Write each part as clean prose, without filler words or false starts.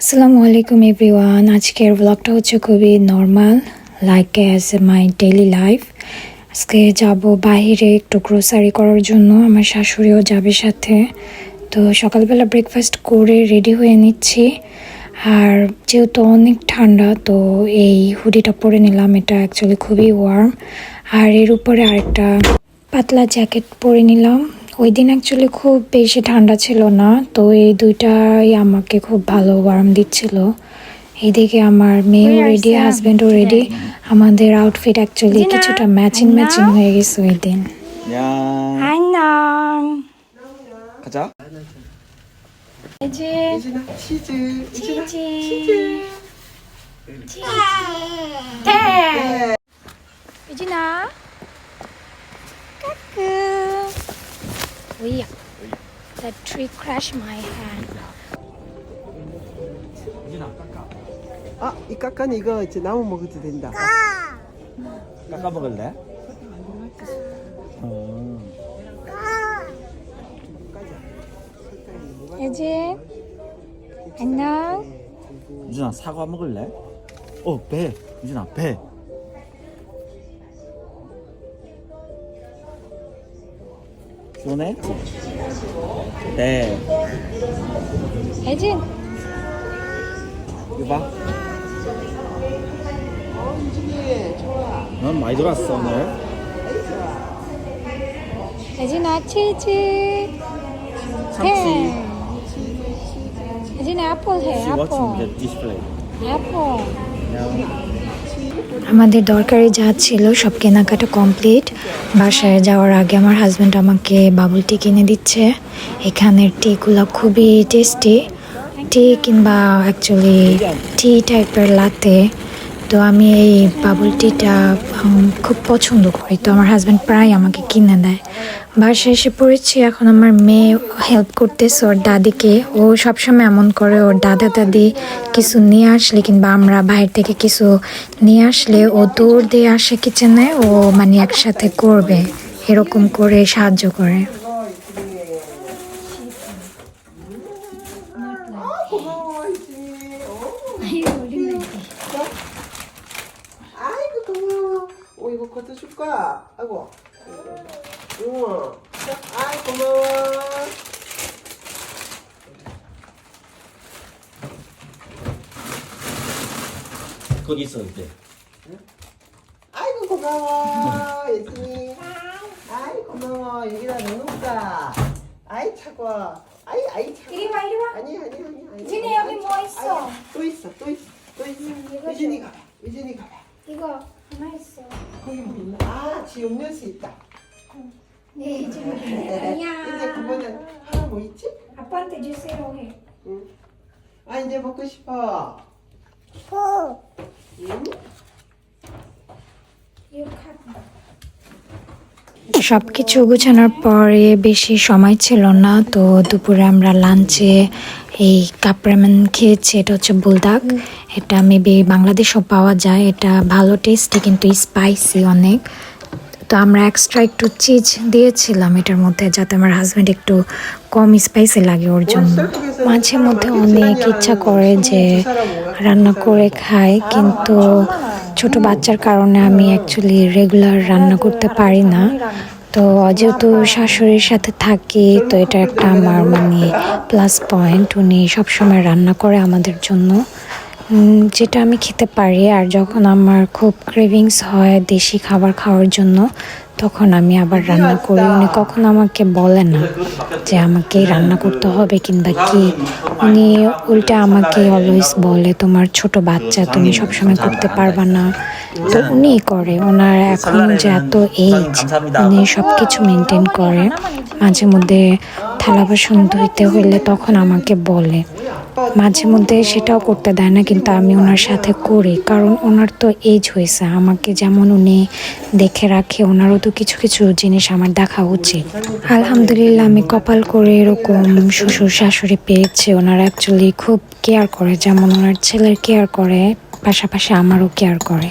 আসসালামু আলাইকুম এভরিওয়ান। আজকের ব্লগটা হচ্ছে খুবই normal, like as my daily life. আজকে যাব বাইরে একটু গ্রোসারি করার জন্য, আমার শাশুড়িও যাবে সাথে। তো সকালবেলা ব্রেকফাস্ট করে রেডি হয়ে নিচ্ছি। আর যেহেতু অনেক ঠান্ডা, তো এই হুডিটা পরে নিলাম। এটা অ্যাকচুয়ালি খুবই ওয়ার্ম। আর এর উপরে আরেকটা পাতলা জ্যাকেট পরে নিলাম। ওই দিন অ্যাকচুয়ালি খুব বেশি ঠান্ডা ছিল না, তো এই দুইটাই আমাকে খুব ভালো ওয়ার্ম দিচ্ছিল। এইদিকে আমার মেয়েও রেডি, হাজব্যান্ডও রেডি। আমাদের আউটফিট অ্যাকচুয়ালি কিছুটা ম্যাচিং হয়ে গেছে ওই দিন। 가자. 이제 치즈. 유진아 까꿍. 오이야. That tree crashed my hand. 아, 이 까까는 이거 이제 나무 먹어도 된다. 까까 먹을래? 유진 안녕. 유진아 사과 먹을래? 배 유진아 배 시원해? 네 유진 이거 봐. 넌 많이 돌았어 오늘. 유진아 치즈. 참치. 유진아 애플 해. She watching the display. 애플. আমাদের দরকারি যা ছিল সব কেনাকাটা কমপ্লিট। বাসায় যাওয়ার আগে আমার হাজব্যান্ড আমাকে বাবল টি কিনে দিচ্ছে। এখানের টিগুলো খুবই টেস্টি, টি কিংবা অ্যাকচুয়ালি টি টাইপের লাতে। তো আমি এই বাবল টিটা খুব পছন্দ করি, তো আমার হাজব্যান্ড প্রায় আমাকে কিনে দেয়। বাসায় এসে পড়েছি, এখন আমার মেয়ে হেল্প করতেছে ওর দাদিকে। ও সবসময় এমন করে, ওর দাদা দাদি কিছু নিয়ে আসলে কিংবা আমরা বাইরে থেকে কিছু নিয়ে আসলে ও দৌড় দিয়ে আসে কিচেনে, ও মানে একসাথে করবে, এরকম করে সাহায্য করে। 아이고 고마워. 이거 걷어줄까? 아이고. 우와. 아이 고마워. 거기 있어 이제. 아이고 고마워. 예진이. 아이 고마워. 여기다 넣어놓을까? 아이 차고. 아이 차고. 이리 와. 아니. 유진이 여기 뭐 있어? 또 있어. 유진이 가봐. 이거 하나 있어. 거기 뭐 있나? 아, 지 음료수 있다. 네, 유진이. 이제 아니야. 그거는 하나 뭐 있지? 아빠한테 주세요 해. 응. 아 이제 먹고 싶어. 응? 이거 카드. সব কিছু গুছানোর পরে বেশি সময় ছিল না, তো দুপুরে আমরা লাঞ্চে এই কাপ রামেন খেয়েছি। এটা হচ্ছে বুলদাক, এটা মেবি বাংলাদেশেও পাওয়া যায়। এটা ভালো টেস্টি কিন্তু স্পাইসি অনেক। তো আমরা এক্সট্রা একটু চিজ দিয়েছিলাম এটার মধ্যে, যাতে আমার হাজব্যান্ড একটু কম স্পাইসি লাগে ওর জন্য। মাঝে মধ্যে অনেক ইচ্ছা করে যে রান্না করে খাই, কিন্তু ছোট বাচ্চার কারণে আমি অ্যাকচুয়ালি রেগুলার রান্না করতে পারি না। তো যেহেতু শাশুড়ির সাথে থাকি, তো এটা একটা আমার মানে প্লাস পয়েন্ট। উনি সবসময় রান্না করে আমাদের জন্য, যেটা আমি খেতে পারি। আর যখন আমার খুব ক্রেভিংস হয় দেশি খাবার খাওয়ার জন্য, তখন আমি আবার রান্না করি। উনি কখনো আমাকে বলে না যে আমাকে রান্না করতে হবে কিংবা কি। উনি উল্টা আমাকে অলওয়েজ বলে, তোমার ছোট বাচ্চা, তুমি সবসময় করতে পারবা না। তো উনিই করে, ওনার এখন যে এত এজ, উনি সব কিছু মেনটেন করে। মাঝে মধ্যে থালা বাসন ধুইতে হইলে তখন আমাকে বলে, মাঝে মধ্যে সেটাও করতে দেয় না, কিন্তু আমি ওনার সাথে করি, কারণ ওনার তো এজ হয়েছে। আমাকে যেমন উনি দেখে রাখে, ওনারও তো কিছু কিছু জিনিস আমার দেখা উচিত। আলহামদুলিল্লাহ, আমি কপাল করে এরকম শ্বশুর শাশুড়ি পেয়েছি। ওনারা অ্যাকচুয়ালি খুব কেয়ার করে, যেমন ওনার ছেলের কেয়ার করে, পাশাপাশি আমারও কেয়ার করে।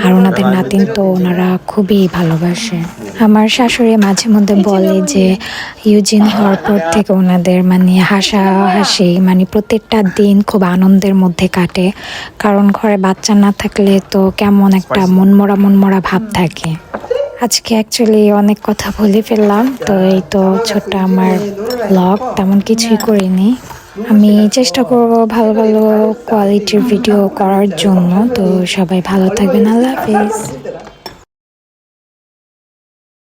আর ওনাদের নাতিন তো ওনারা খুবই ভালোবাসে। আমার শাশুড়ি মাঝে মধ্যে বলে যে ইউজিন হওয়ার পর থেকে ওনাদের মানে হাসাহাসি মানে প্রত্যেকটা দিন খুব আনন্দের মধ্যে কাটে, কারণ ঘরে বাচ্চা না থাকলে তো কেমন একটা মনমরা ভাব থাকে। আজকে অ্যাকচুয়ালি অনেক কথা বলে ফেললাম, তো এই তো ছোট্ট আমার ব্লগ, তেমন কিছুই করিনি। আমি চেষ্টা করব ভালো ভালো কোয়ালিটির ভিডিও করার জন্য। তো সবাই ভালো থাকবেন, আল্লাহ হাফিজ।